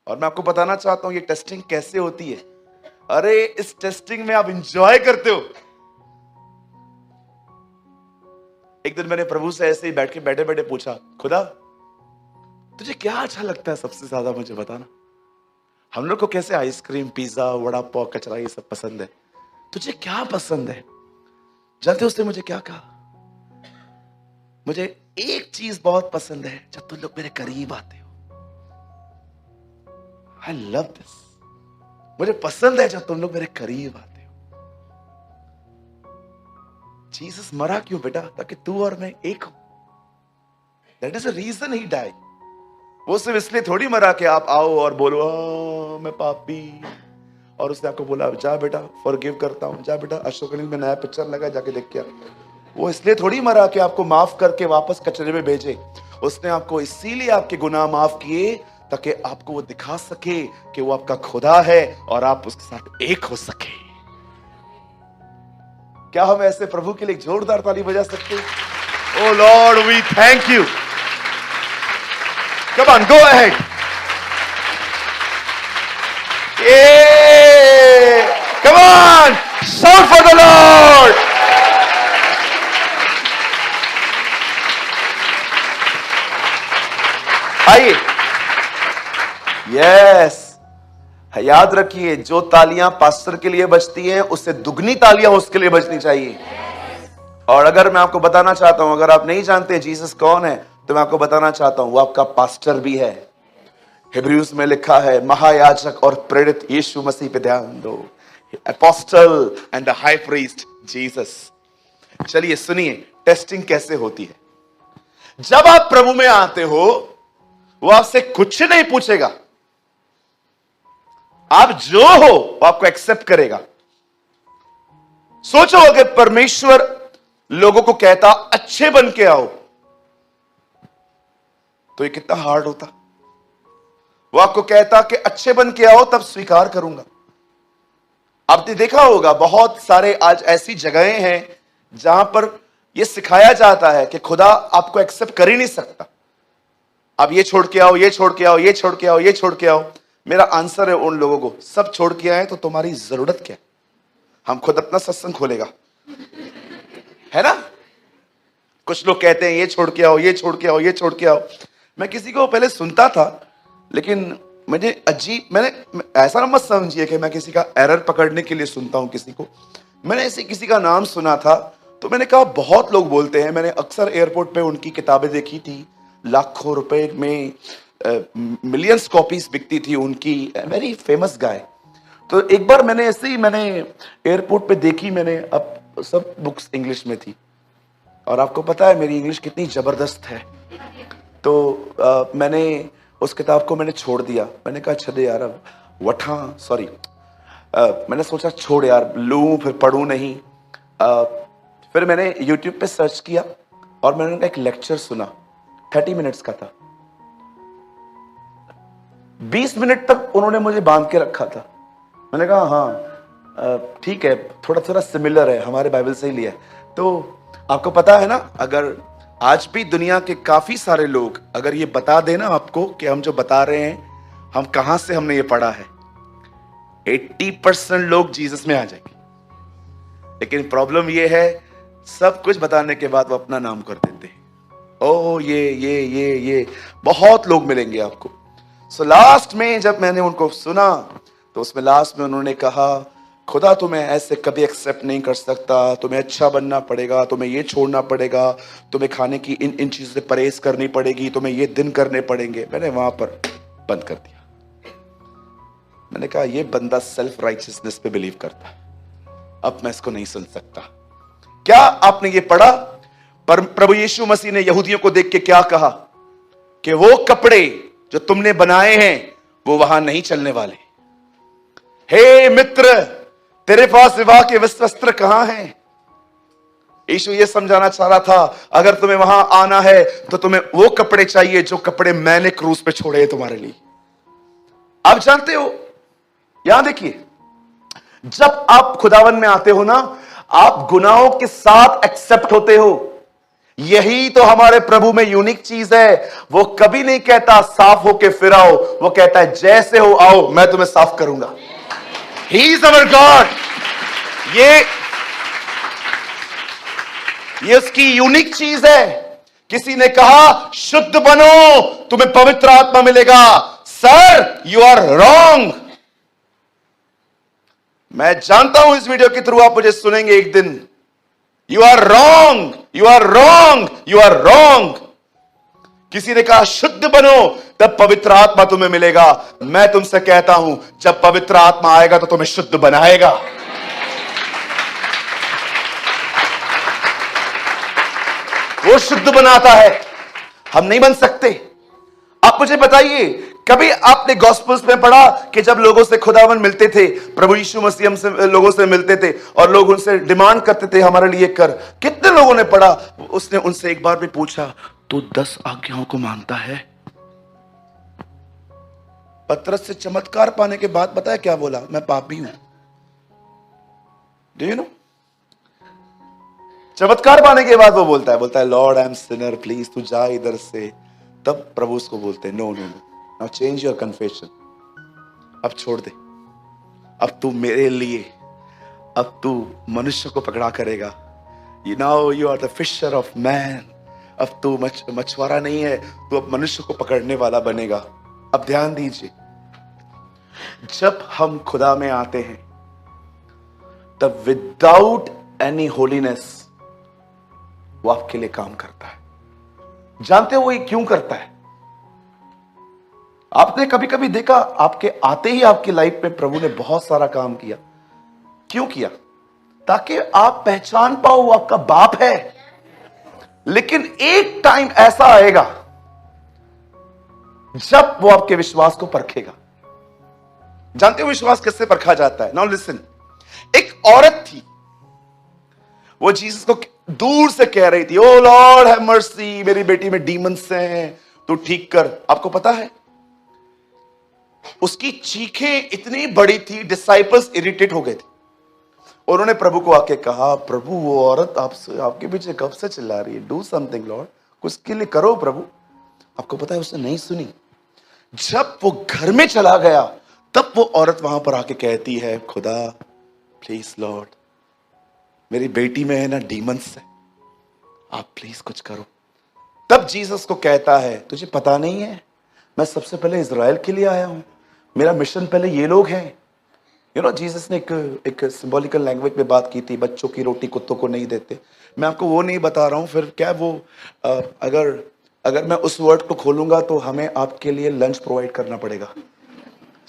और मैं आपको बताना चाहता हूं ये टेस्टिंग कैसे होती है। अरे इस टेस्टिंग में आप इंजॉय करते हो। एक दिन मैंने प्रभु से ऐसे ही बैठे बैठे पूछा, खुदा तुझे क्या अच्छा लगता है सबसे ज्यादा, मुझे बताना। हम लोग को कैसे आइसक्रीम, पिज्जा, वड़ा पाव, कचरा ये सब पसंद है, तुझे क्या पसंद है? जानते हो उसने मुझे क्या कहा? मुझे एक चीज बहुत पसंद है, जब तुम लोग मेरे करीब आते हो। I love this. मुझे पसंद है जब तुम लोग मेरे करीब आते हो। जीसस मरा क्यों बेटा? ताकि तू और मैं एक हो। That is the reason he die. वो सिर्फ इसलिए थोड़ी मरा कि आप आओ और बोलो मैं पापी, और उसने आपको बोला जा बेटा फॉरगिव करता हूं, जा बेटा अशोक अनिल में नया पिक्चर लगा जाके देख के आ। वो इसलिए थोड़ी मरा कि आपको माफ करके वापस कचरे में भेजे। उसने आपको इसीलिए आपके गुनाह माफ किए ताकि आपको वो दिखा सके कि वो आपका खुदा है और आप उसके साथ एक हो सके। क्या हम ऐसे प्रभु के लिए जोरदार ताली बजा सकते हैं? O Lord we thank you. Come on, go ahead. Come on, shout for the Lord. आइए। यस, याद रखिए जो तालियां पास्टर के लिए बजती हैं उससे दुगनी तालियां उसके लिए बजनी चाहिए। और अगर मैं आपको बताना चाहता हूं, अगर आप नहीं जानते जीसस कौन है, तो मैं आपको बताना चाहता हूं वो आपका पास्टर भी है। हिब्रूज में लिखा है महायाजक और प्रेरित यीशु मसीह पे ध्यान दो। Apostle and the high priest Jesus. चलिए सुनिए टेस्टिंग कैसे होती है। जब आप प्रभु में आते हो वो आपसे कुछ नहीं पूछेगा, आप जो हो वो आपको एक्सेप्ट करेगा। सोचो अगर परमेश्वर लोगों को कहता अच्छे बन के आओ, तो ये कितना हार्ड होता। वो आपको कहता कि अच्छे बन के आओ तब स्वीकार करूंगा। आपने देखा होगा बहुत सारे आज ऐसी जगहें हैं जहां पर यह सिखाया जाता है कि खुदा आपको एक्सेप्ट कर ही नहीं सकता। आप ये छोड़ के आओ, ये छोड़ के आओ, ये छोड़ के आओ, ये छोड़ के आओ। मेरा आंसर है उन लोगों को, सब छोड़ के आए तो तुम्हारी जरूरत क्या है? हम खुद अपना सत्संग खोलेगा, है ना? कुछ लोग कहते हैं ये छोड़ के आओ, ये छोड़ के आओ, ये छोड़ के आओ। मैं किसी को पहले सुनता था, लेकिन मुझे अजीब, मैंने ऐसा ना मत समझिए कि मैं किसी का एरर पकड़ने के लिए सुनता हूं किसी को। मैंने ऐसे किसी का नाम सुना था तो मैंने कहा बहुत लोग बोलते हैं। मैंने अक्सर एयरपोर्ट पे उनकी किताबें देखी थी, लाखों रुपए में मिलियंस कॉपीज बिकती थी उनकी, वेरी फेमस गाय। तो एक बार मैंने ऐसे ही एयरपोर्ट पे देखी, मैंने अब सब बुक्स इंग्लिश में थी और आपको पता है मेरी इंग्लिश कितनी जबरदस्त है। तो मैंने उस किताब को मैंने छोड़ दिया। मैंने कहा छदे यार अब वठा, सॉरी, मैंने सोचा छोड़ यार लूं फिर पढ़ूं नहीं। फिर मैंने YouTube पे सर्च किया और मैंने उनका एक लेक्चर सुना, 30 मिनट्स का था। 20 मिनट तक उन्होंने मुझे बांध के रखा था। मैंने कहा हाँ ठीक है, थोड़ा थोड़ा सिमिलर है, हमारे बाइबल से ही लिया है। तो आपको पता है ना, अगर आज भी दुनिया के काफी सारे लोग अगर ये बता देना आपको कि हम जो बता रहे हैं हम कहां से हमने ये पढ़ा है, 80% लोग जीसस में आ जाएंगे। लेकिन प्रॉब्लम ये है सब कुछ बताने के बाद वो अपना नाम कर देते हैं। ओ ये बहुत लोग मिलेंगे आपको। सो लास्ट में जब मैंने उनको सुना तो उसमें लास्ट में उन्होंने कहा खुदा तुम्हें ऐसे कभी एक्सेप्ट नहीं कर सकता, तुम्हें अच्छा बनना पड़ेगा, तुम्हें ये छोड़ना पड़ेगा, तुम्हें खाने की इन चीजों से परहेज करनी पड़ेगी, तुम्हें ये दिन करने पड़ेंगे। मैंने वहां पर बंद कर दिया। मैंने कहा ये बंदा सेल्फ राइचियसनेस पे बिलीव करता है, अब मैं इसको नहीं सुन सकता। क्या आपने ये पढ़ा? पर प्रभु यीशु मसीह ने यहूदियों को देख के क्या कहा कि वो कपड़े जो तुमने बनाए हैं वो वहां नहीं चलने वाले। हे मित्र, तेरे पास विवाह के वस्त्र कहां हैं? यीशु ये समझाना चाह रहा था अगर तुम्हें वहां आना है तो तुम्हें वो कपड़े चाहिए जो कपड़े मैंने क्रूस पे छोड़े हैं तुम्हारे लिए। आप जानते हो, यहां देखिए, जब आप खुदावन में आते हो ना, आप गुनाहों के साथ एक्सेप्ट होते हो। यही तो हमारे प्रभु में यूनिक चीज है। वो कभी नहीं कहता साफ होके फिर आओ, वो कहता है जैसे हो आओ, मैं तुम्हें साफ करूंगा। He is our God. ये उसकी यूनिक चीज है। किसी ने कहा शुद्ध बनो, तुम्हें पवित्र आत्मा मिलेगा। Sir, you are wrong. मैं जानता हूं इस वीडियो के थ्रू आप मुझे सुनेंगे एक दिन। You are wrong, you are wrong, you are wrong. किसी ने कहा शुद्ध बनो तब पवित्र आत्मा तुम्हें मिलेगा। मैं तुमसे कहता हूं, जब पवित्र आत्मा आएगा तो तुम्हें शुद्ध बनाएगा। वो शुद्ध बनाता है, हम नहीं बन सकते। आप मुझे बताइए, कभी आपने गॉस्पेल्स में पढ़ा कि जब लोगों से खुदावन मिलते थे, प्रभु यीशु मसीह हमसे लोगों से मिलते थे और लोग उनसे डिमांड करते थे हमारे लिए कर। कितने लोगों ने पढ़ा? उसने उनसे एक बार भी पूछा, तो 10 आज्ञाओं को मानता है? पतरस से चमत्कार पाने के बाद बताया क्या बोला? मैं पापी हूं। Do you know? चमत्कार पाने के बाद वो बोलता है lord I am sinner, please तू जा इधर से। तब प्रभु उसको बोलते हैं no no no, now change your confession. अब छोड़ दे, अब तू मेरे लिए, अब तू मनुष्य को पकड़ा करेगा। You now you are the fisher of man. अब तू मछुआरा नहीं है, तू अब मनुष्य को पकड़ने वाला बनेगा। अब ध्यान दीजिए, जब हम खुदा में आते हैं तब विदाउट एनी होलीनेस वो आपके लिए काम करता है। जानते हो वो ये क्यों करता है? आपने कभी कभी देखा, आपके आते ही आपकी लाइफ में प्रभु ने बहुत सारा काम किया। क्यों किया? ताकि आप पहचान पाओ वो आपका बाप है। लेकिन एक टाइम ऐसा आएगा जब वो आपके विश्वास को परखेगा। जानते हो विश्वास किससे परखा जाता है? नाउ लिसन, एक औरत थी, वो जीसस को दूर से कह रही थी, ओ लॉर्ड हैव मर्सी, मेरी बेटी में डीमंस हैं, तू ठीक कर। आपको पता है उसकी चीखें इतनी बड़ी थी, डिसाइपल्स इरिटेट हो गए थे। उन्होंने प्रभु को आके कहा, प्रभु वो औरत आपसे, आपके पीछे कब से चिल्ला रही है, डू समथिंग लॉर्ड, कुछ के लिए करो प्रभु। आपको पता है उसने नहीं सुनी। जब वो घर में चला गया तब वो औरत वहां पर आके कहती है, खुदा प्लीज लॉर्ड, मेरी बेटी में है ना डीमंस है, आप प्लीज कुछ करो। तब जीसस को कहता है, तुझे पता नहीं है मैं सबसे पहले इजराइल के लिए आया हूं, मेरा मिशन पहले ये लोग हैं। यू नो, जीसस ने एक सिंबॉलिकल लैंग्वेज में बात की थी, बच्चों की रोटी कुत्तों को नहीं देते। मैं आपको वो नहीं बता रहा हूं, फिर क्या वो अगर मैं उस वर्ड को खोलूंगा तो हमें आपके लिए लंच प्रोवाइड करना पड़ेगा।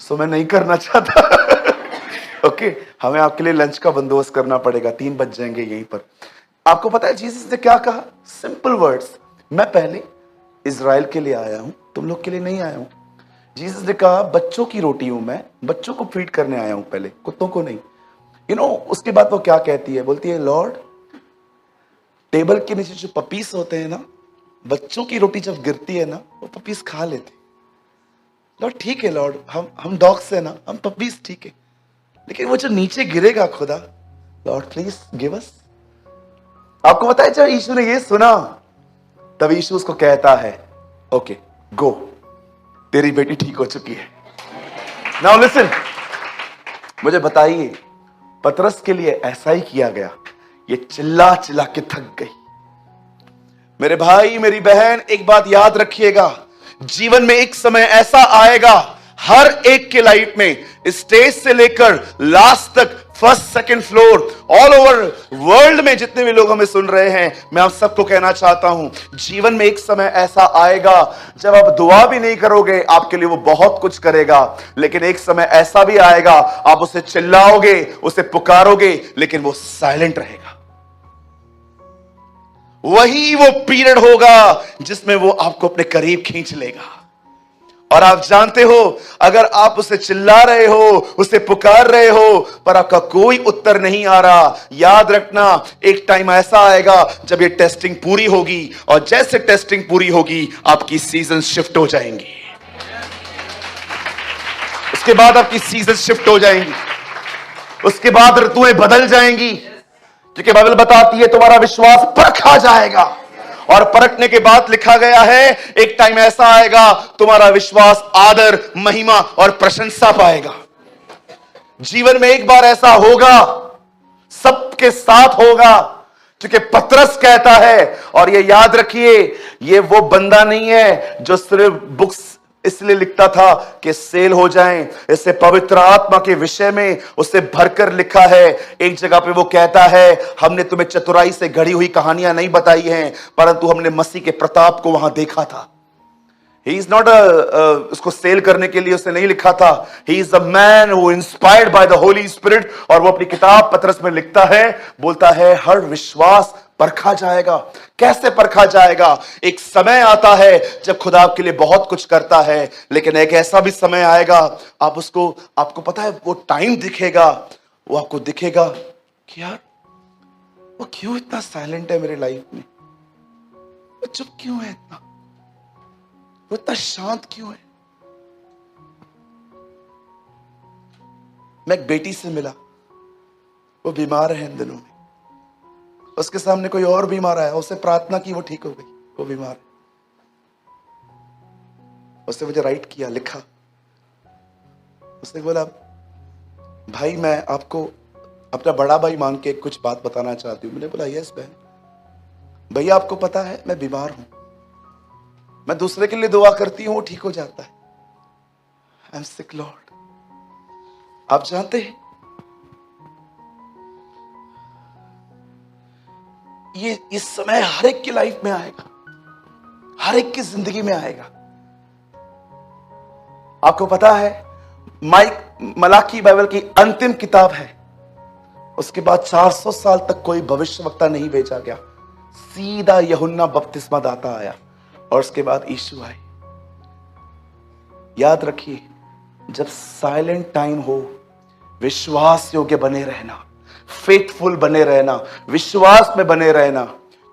सो मैं नहीं करना चाहता। ओके, हमें आपके लिए लंच का बंदोबस्त करना पड़ेगा, 3 बज जाएंगे यहीं पर। आपको पता है जीसस ने क्या कहा? सिंपल वर्ड्स, मैं पहले इजराइल के लिए आया हूं, तुम लोग के लिए नहीं आया हूं। जीसस ने कहा, बच्चों की रोटी हूं मैं, बच्चों को फीड करने आया हूं पहले, कुत्तों को नहीं। यू नो, उसके बाद वो क्या कहती है? बोलती है, लॉर्ड टेबल के नीचे जो पपीस होते हैं ना, बच्चों की रोटी जब गिरती है ना, वो पपीस खा लेते। लॉर्ड ठीक है लॉर्ड, हम डॉग्स है ना, हम पपीस ठीक है, लेकिन वो जो नीचे गिरेगा खुदा, लॉर्ड प्लीज गिव अस। आपको पता है जब यीशु ने ये सुना तब यीशु उसको कहता है, ओके गो, तेरी बेटी ठीक हो चुकी है। नाउ लिसन, मुझे बताइए पतरस के लिए ऐसा ही किया गया? ये चिल्ला चिल्ला के थक गई। मेरे भाई मेरी बहन, एक बात याद रखिएगा, जीवन में एक समय ऐसा आएगा हर एक के लाइफ में, स्टेज से लेकर लास्ट तक, first second floor, all over world में जितने भी लोग हमें सुन रहे हैं, मैं आप सबको कहना चाहता हूं, जीवन में एक समय ऐसा आएगा जब आप दुआ भी नहीं करोगे, आपके लिए वो बहुत कुछ करेगा। लेकिन एक समय ऐसा भी आएगा, आप उसे चिल्लाओगे, उसे पुकारोगे, लेकिन वो साइलेंट रहेगा। वही वो पीरियड होगा जिसमें वो आपको अपने करीब खींच लेगा। और आप जानते हो, अगर आप उसे चिल्ला रहे हो, उसे पुकार रहे हो, पर आपका कोई उत्तर नहीं आ रहा, याद रखना एक टाइम ऐसा आएगा जब ये टेस्टिंग पूरी होगी, और जैसे टेस्टिंग पूरी होगी आपकी सीजन शिफ्ट हो जाएंगी। उसके बाद आपकी सीजन शिफ्ट हो जाएंगी, उसके बाद ऋतुएं बदल जाएंगी, क्योंकि बाइबल बताती है तुम्हारा विश्वास परखा जाएगा और परखने के बाद लिखा गया है एक टाइम ऐसा आएगा तुम्हारा विश्वास आदर, महिमा और प्रशंसा पाएगा। जीवन में एक बार ऐसा होगा, सबके साथ होगा, क्योंकि पतरस कहता है, और ये याद रखिए, ये वो बंदा नहीं है जो सिर्फ बुक्स इसलिए लिखता था कि सेल हो जाएं। इससे पवित्र आत्मा के विषय में उससे भरकर लिखा है। एक जगह पे वो कहता है, हमने तुम्हें चतुराई से गढ़ी हुई कहानियां नहीं बताई हैं, परंतु हमने मसीह के प्रताप को वहां देखा था। He is not उसको सेल करने के लिए उसने नहीं लिखा था। He is a man who inspired by the Holy Spirit। और वो अपनी किताब पतरस में लिखता है, बोलता है हर विश्वास परखा जाएगा। कैसे परखा जाएगा? एक समय आता है जब खुदा आपके लिए बहुत कुछ करता है, लेकिन एक ऐसा भी समय आएगा आपको पता है वो टाइम दिखेगा, वो आपको दिखेगा कि यार वो क्यों इतना साइलेंट है मेरे लाइफ में, वो चुप क्यों है, इतना वो इतना शांत क्यों है। मैं एक बेटी से मिला, वो बीमार है इन दिनों में, उसके सामने कोई और बीमार आया, उससे प्रार्थना की, वो ठीक हो गई, वो बीमार है। उसने मुझे राइट किया, लिखा, उसने बोला भाई मैं आपको अपना बड़ा भाई मान के कुछ बात बताना चाहती हूँ। मैंने बोला यस बहन। भैया आपको पता है मैं बीमार हूं, मैं दूसरे के लिए दुआ करती हूं, वो ठीक हो जाता है। I am sick Lord. आप जानते हैं ये इस समय हर एक की लाइफ में आएगा, हर एक की जिंदगी में आएगा। आपको पता है मलाकी बाइबल की अंतिम किताब है, उसके बाद 400 साल तक कोई भविष्यवक्ता नहीं भेजा गया, सीधा यूहन्ना बपतिस्मा दाता आया और उसके बाद यीशु आए। याद रखिए, जब साइलेंट टाइम हो, विश्वास योग्य बने रहना, फेथफुल बने रहना, विश्वास में बने रहना,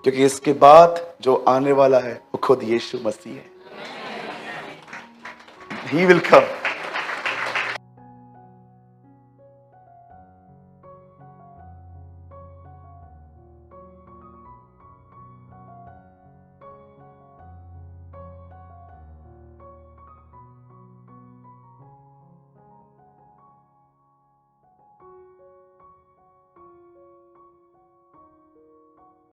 क्योंकि इसके बाद जो आने वाला है वो खुद यीशु मसीह है। He will come।